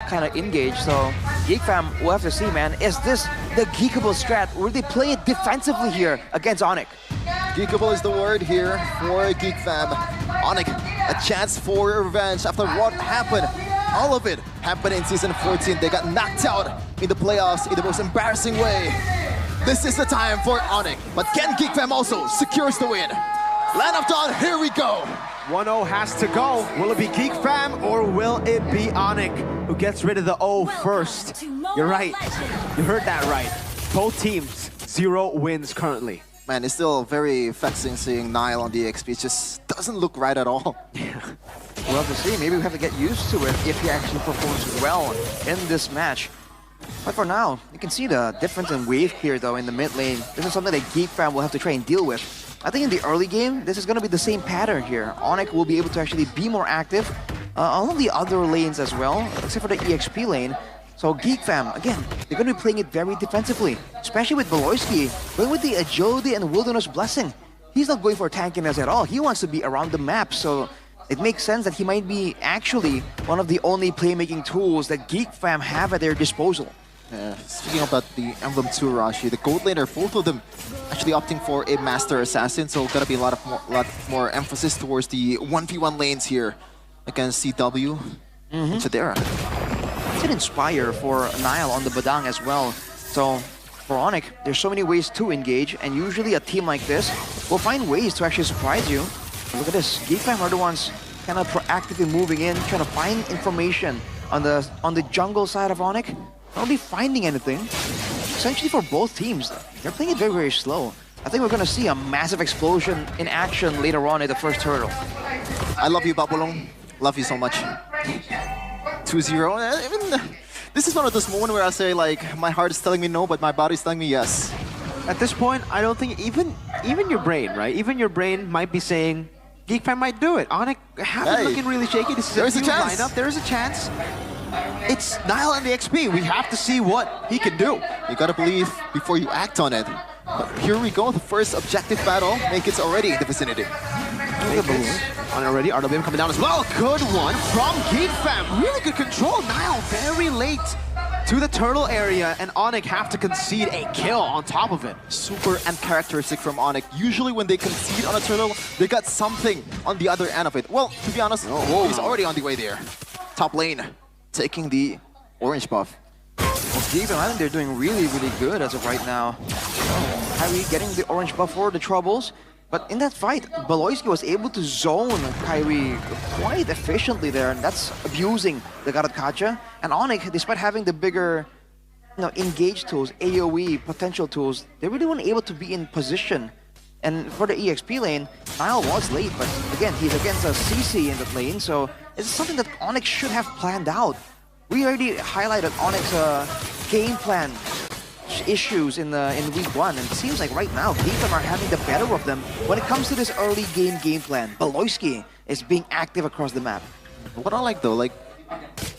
kind of engage. So Geek Fam, we'll have to see, man. Is this the geekable strat? Will they play it defensively here against Onic? Geekable is the word here for Geek Fam. Onic, a chance for revenge after what happened. All of it happened in Season 14. They got knocked out in the playoffs in the most embarrassing way. This is the time for Onic, but can Geek Fam also secures the win? Land of Dawn, here we go. 1-0 has to go. Will it be Geek Fam or will it be Onic who gets rid of the O first? You're right. You heard that right. Both teams, 0 wins currently. Man, it's still very vexing seeing Nile on the XP. It just doesn't look right at all. Yeah. We'll have to see. Maybe we have to get used to it if he actually performs well in this match. But for now, you can see the difference in wave clear though in the mid lane. This is something that Geek Fam will have to try and deal with. I think in the early game, this is going to be the same pattern here. Onic will be able to actually be more active on the other lanes as well, except for the EXP lane. So Geek Fam, again, they're going to be playing it very defensively, especially with Beloyski, going with the agility and wilderness blessing. He's not going for tankiness at all. He wants to be around the map, so it makes sense that he might be actually one of the only playmaking tools that Geek Fam have at their disposal. Speaking about the Emblem 2 Rashi, the gold laner, both of them actually opting for a Master Assassin, so gotta be a lot more emphasis towards the 1v1 lanes here against CW and Chadera. It's an inspire for Nile on the Badang as well. So for Onic, there's so many ways to engage, and usually a team like this will find ways to actually surprise you. Look at this, Geek Fam are the ones kind of proactively moving in, trying to find information on the jungle side of Onic. Not really finding anything. Essentially for both teams, they're playing it very, very slow. I think we're going to see a massive explosion in action later on in the first turtle. I love you, Babulong. Love you so much. 2-0. This is one of those moments where I say, like, my heart is telling me no, but my body's telling me yes. At this point, I don't think even your brain, right? Even your brain might be saying, Geek Fam might do it. Onic have looking really shaky. This is a new lineup. There is a chance. It's Nile and the XP. We have to see what he can do. You gotta believe before you act on it. But here we go, the first objective battle. Make it's already in the vicinity. On already, RWM coming down as well. Good one from Geek Fam. Really good control. Nile very late to the turtle area, and Onic have to concede a kill on top of it. Super uncharacteristic from Onic. Usually when they concede on a turtle, they got something on the other end of it. Well, to be honest, he's already on the way there. Top lane, taking the orange buff. Well, Geek Fam, I think they're doing really, really good as of right now. Kyrie getting the orange buff for the troubles. But in that fight, Beloyski was able to zone Kyrie quite efficiently there, and that's abusing the Garatkacha. And Onic, despite having the bigger engage tools, AoE, potential tools, they really weren't able to be in position. And for the EXP lane, Nile was late, but again, he's against a CC in that lane, so it's something that Onic should have planned out. We already highlighted Onic's game plan issues in week 1, and it seems like right now Geek Fam are having the better of them when it comes to this early game plan. Beloyski is being active across the map. What I like though, like,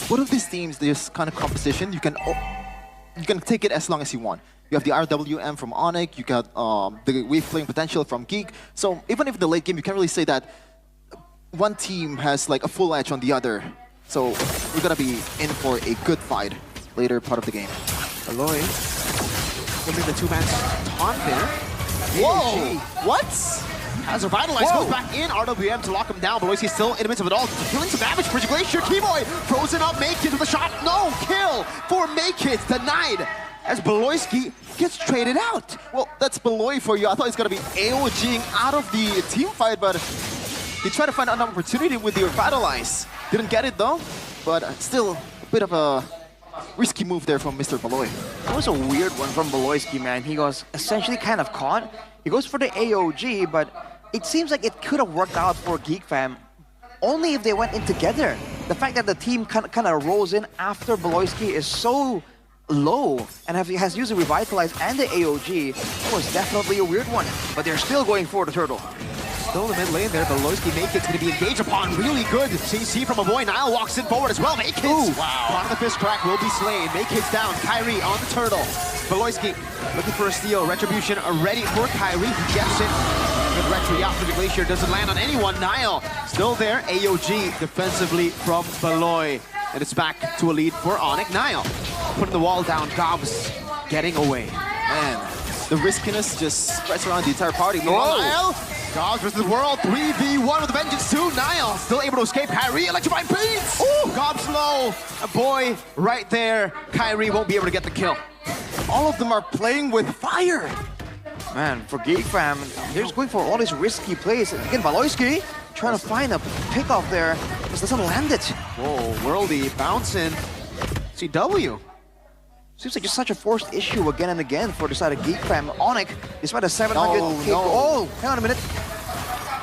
one of these teams, this kind of composition, you can take it as long as you want. You have the RWM from Onic, you got the wave playing potential from Geek. So even if the late game, you can't really say that one team has like a full edge on the other. So we're gonna be in for a good fight later part of the game. Aloy, giving the two-man taunt there. Whoa! What? Has revitalized, goes back in, RWM to lock him down. Beloyski's still in the midst of it all, dealing some damage. Bridge Glacier, Keyboy, frozen up, Makid with a shot. No, kill for Makid, denied. As Beloyski gets traded out. Well, that's Beloy for you. I thought he's gonna be AOGing out of the team fight, but he tried to find an opportunity with the Revitalize. Didn't get it though, but still a bit of a risky move there from Mr. Beloy. It was a weird one from Beloyski, man. He was essentially kind of caught. He goes for the AOG, but it seems like it could have worked out for Geek Fam only if they went in together. The fact that the team kind of rolls in after Beloyski is so low and has used the Revitalize and the AOG, that was definitely a weird one. But they're still going for the turtle. Still in the mid lane there, but Beloyski Makid's going to be engaged upon. Really good CC from a boy. Nile walks in forward as well. Makid, wow. On the fist crack, will be slain. Makid's down. Kyrie on the turtle. Beloyski looking for a steal. Retribution ready for Kyrie. He gets it. Good retry out to the Glacier. Doesn't land on anyone. Nile still there. AOG defensively from Beloy. And it's back to a lead for Onic. Niall putting the wall down. Gobs getting away. Man, the riskiness just spreads around the entire party. Whoa. Niall, Gobs versus the world. 3v1 with a vengeance too. Niall still able to escape. Kyrie, electrifying beats. Ooh, Gobs low. A boy right there. Kyrie won't be able to get the kill. All of them are playing with fire. Man, for Geek Fam, they're just going for all these risky plays. Again, Baloyski trying to find a pickoff there. Just doesn't land it. Whoa, Worldy bouncing. CW. Seems like just such a forced issue again and again for the side of Geek Fam. Onic, despite a 700 kick. Oh, hang on a minute.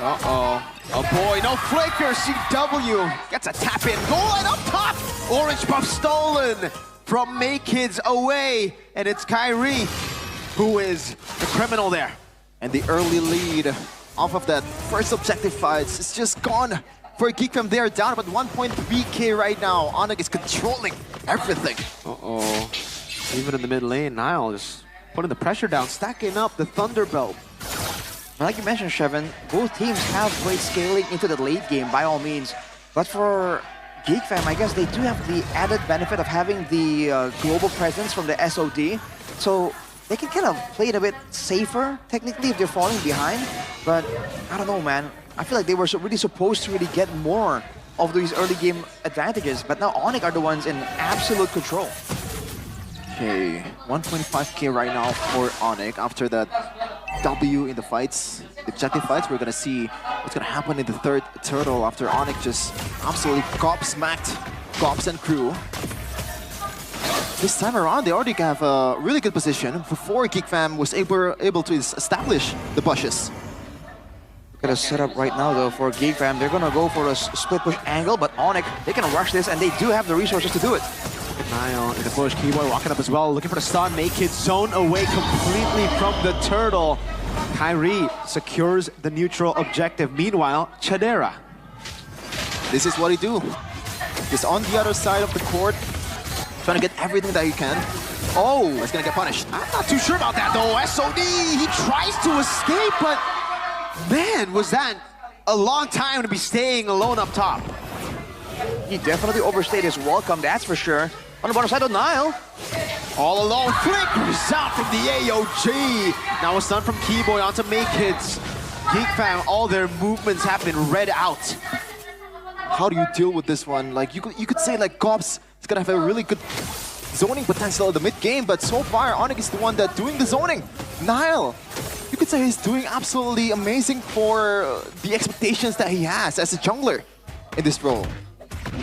Uh-oh. Oh boy, no flicker. CW gets a tap in. Goal line up top. Orange buff stolen from Kids away. And it's Kyrie who is the criminal there. And the early lead off of that first objective fights is just gone for Geek Fam. They are down about 1.3k right now. Onic is controlling everything. Uh-oh. Even in the mid lane, Niall just putting the pressure down, stacking up the Thunderbelt. Like you mentioned, Shevin, both teams have great scaling into the late game by all means. But for Geek Fam, I guess they do have the added benefit of having the global presence from the SOD. So they can kind of play it a bit safer, technically, if they're falling behind. But I don't know, man. I feel like they were really supposed to really get more of these early game advantages. But now Onic are the ones in absolute control. Okay, 125k right now for Onic after that W in the fights, the objective fights. We're gonna see what's gonna happen in the third turtle after Onic just absolutely gobsmacked Gobs and crew. This time around, they already have a really good position before Geek Fam was able to establish the bushes. Got a setup right now though for Geek Fam. They're gonna go for a split push angle, but Onic, they can rush this and they do have the resources to do it. Niall in the push, Keyboy walking up as well, looking for the stun. Kids zone away completely from the turtle. Kyrie secures the neutral objective. Meanwhile, Chadera. This is what he do. He's on the other side of the court, trying to get everything that he can. Oh, he's gonna get punished. I'm not too sure about that though. SOD, he tries to escape, but man, was that a long time to be staying alone up top. He definitely overstayed his welcome, that's for sure. On the bottom side of Niall. All alone, flickers out from the AOG. Now a stun from Keyboy onto Kids. Geek Fam, all their movements have been read out. How do you deal with this one? Like you could say like Gobs is gonna have a really good zoning potential in the mid game, but so far Onic is the one that's doing the zoning. Niall, you could say he's doing absolutely amazing for the expectations that he has as a jungler in this role.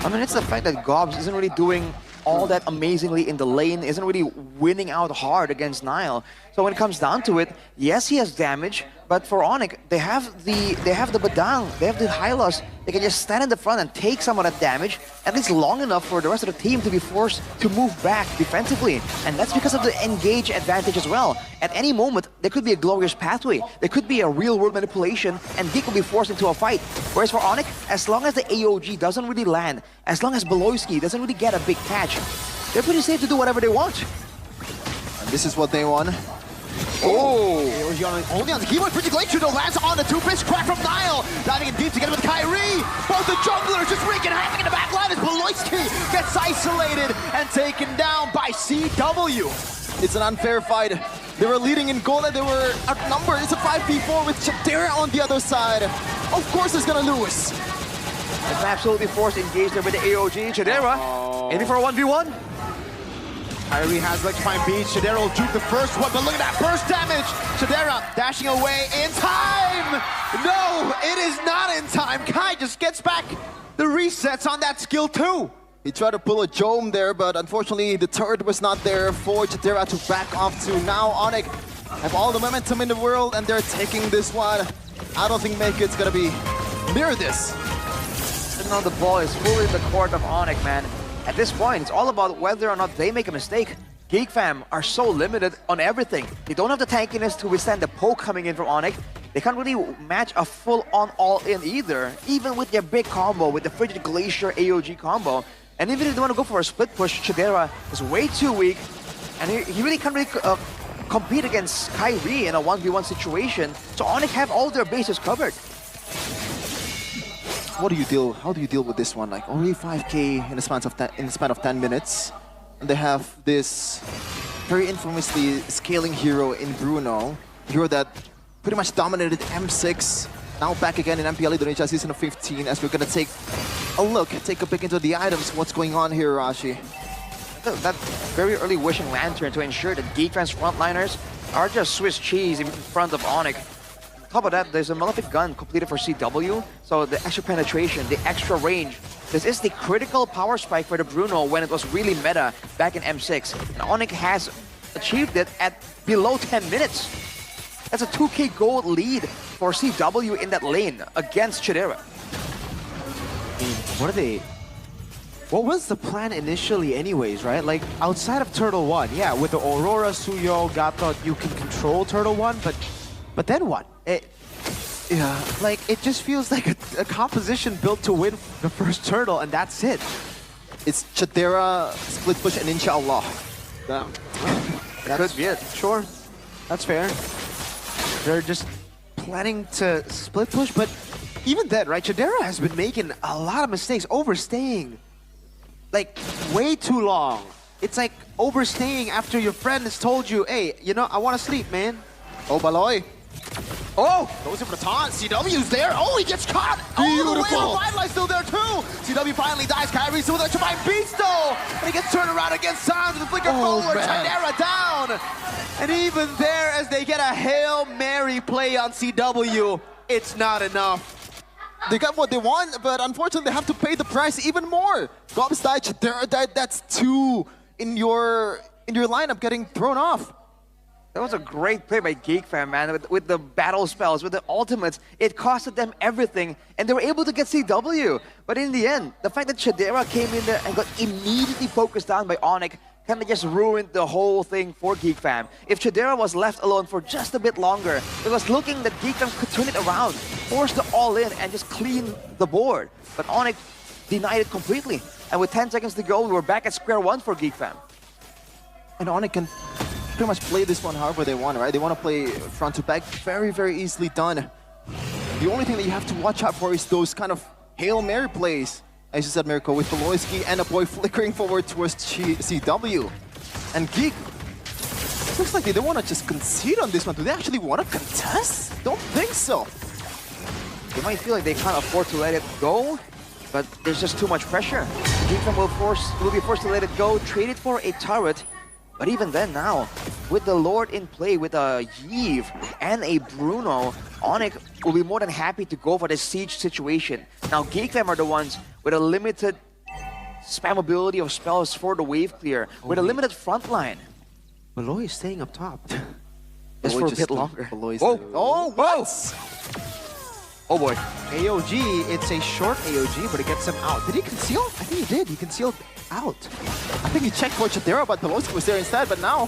I mean, it's the fact that Gobs isn't really doing all that amazingly in the lane, isn't really winning out hard against Niall. So when it comes down to it, yes, he has damage, but for Onic, they have the Badang, they have the Hylos. They can just stand in the front and take some of that damage, at least long enough for the rest of the team to be forced to move back defensively. And that's because of the engage advantage as well. At any moment, there could be a glorious pathway, there could be a real-world manipulation, and Geek will be forced into a fight. Whereas for Onic, as long as the AOG doesn't really land, as long as Baloyski doesn't really get a big catch, they're pretty safe to do whatever they want. And this is what they want. Oh! Only on the Keyboy, pretty glacier though, lands on the two-fist crack from Niall. Diving in deep together with Kyrie. Both the junglers just wreaking havoc in the back line as Baloyski gets isolated and taken down by CW. It's an unfair fight. They were leading in gold and they were outnumbered. It's a 5v4 with Chadera on the other side. Of course he's gonna lose. It's absolutely forced to engage there with the AOG. Chadera, aiming for a 1v1. Kyrie has electrifying beats. Chadera will juke the first one, but look at that burst damage. Chadera dashing away in time. No, it is not in time. Kai just gets back the resets on that skill too. He tried to pull a Jome there, but unfortunately the turret was not there for Chadera to back off to. Now Onic have all the momentum in the world and they're taking this one. I don't think Makeit's gonna be near this. And now the ball is fully in the court of Onic, man. At this point, it's all about whether or not they make a mistake. Geek Fam are so limited on everything. They don't have the tankiness to withstand the poke coming in from Onic. They can't really match a full-on all-in either, even with their big combo, with the Frigid Glacier AOG combo. And even if they want to go for a split push, Chadera is way too weak. And he really can't really compete against Kyrie in a 1v1 situation. So Onic have all their bases covered. How do you deal with this one? Like only 5K in the span of 10 minutes, and they have this very infamously scaling hero in Bruno, a hero that pretty much dominated M6. Now back again in MPL Indonesia season of 15, as we're gonna take a peek into the items. What's going on here, Rashi? That very early wishing lantern to ensure that Geekfam's frontliners are just Swiss cheese in front of Onic. On top of that, there's a Malefic gun completed for CW, so the extra penetration, the extra range. This is the critical power spike for the Bruno when it was really meta back in M6. And Onic has achieved it at below 10 minutes. That's a 2K gold lead for CW in that lane against Chidera. What was the plan initially anyways, right? Like, outside of Turtle 1, yeah, with the Aurora, Suyo, Gatot, you can control Turtle 1, but then what? It just feels like a composition built to win the first Turtle, and that's it. It's Chidera, split push, and Inshallah. That Could be it. Sure, that's fair. They're just planning to split push, but even then, right, Chidera has been making a lot of mistakes, overstaying. Like, way too long. It's like overstaying after your friend has told you, hey, you know, I want to sleep, man. Oh, Baloy. Oh! Goes in for the taunt. CW's there. Oh, he gets caught! Beautiful! Oh, the Revitalize still there, too! CW finally dies. Kyrie still with a Divine Beast, though! And he gets turned around against Sounds with a flicker forward. Chidera down! And even there, as they get a Hail Mary play on CW, it's not enough. They got what they want, but unfortunately they have to pay the price even more. Gobs died, Chidera died. That's 2 in your lineup getting thrown off. That was a great play by Geekfam, man. With the battle spells, with the ultimates, it costed them everything, and they were able to get CW. But in the end, the fact that Chidera came in there and got immediately focused on by Onic kind of just ruined the whole thing for Geekfam. If Chidera was left alone for just a bit longer, it was looking that Geekfam could turn it around, force the all-in, and just clean the board. But Onic denied it completely. And with 10 seconds to go, we were back at square one for Geekfam. And Onic can pretty much play this one however they want, right? They want to play front to back, very, very easily done. The only thing that you have to watch out for is those kind of Hail Mary plays. As you said, Mirko, with Baloyski and a boy flickering forward towards CW. And Geek, looks like they don't want to just concede on this one. Do they actually want to contest? Don't think so. They might feel like they can't afford to let it go, but there's just too much pressure. Geekfam will be forced to let it go, trade it for a turret. But even then now, with the Lord in play, with a Yves and a Bruno, Onic will be more than happy to go for the siege situation. Now Geekfam are the ones with a limited spammability of spells for the wave clear, with a limited front line. Malloy is staying up top. Just for a bit longer. Oh, what? Oh boy. AOG, it's a short AOG, but it gets him out. Did he conceal? I think he did. He concealed out. I think he checked for Chidera, but Baloyski was there instead. But now,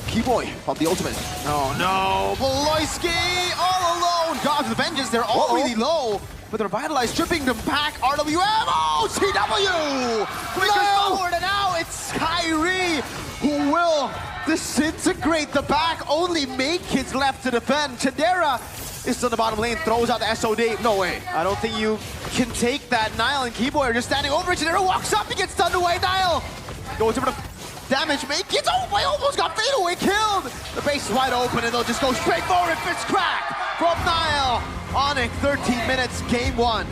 Keyboy popped the ultimate. Oh no, Baloyski all alone. God's Vengeance, they're all really low. But the Revitalize stripping them back. RWM, oh, CW! Flickers forward, and now it's Kyrie who will disintegrate the back. Only Make Kids left to defend. Chidera is on the bottom lane, throws out the SOD. No way. I don't think you can take that. Nile and Keyboy are just standing over it. Chidera walks up, he gets stunned away. Nile goes over the damage. Make Kids, oh, I almost got fade away killed. The base is wide open, and they'll just go straight forward. Fist crack from Nile. Onic, 13 minutes, game 1.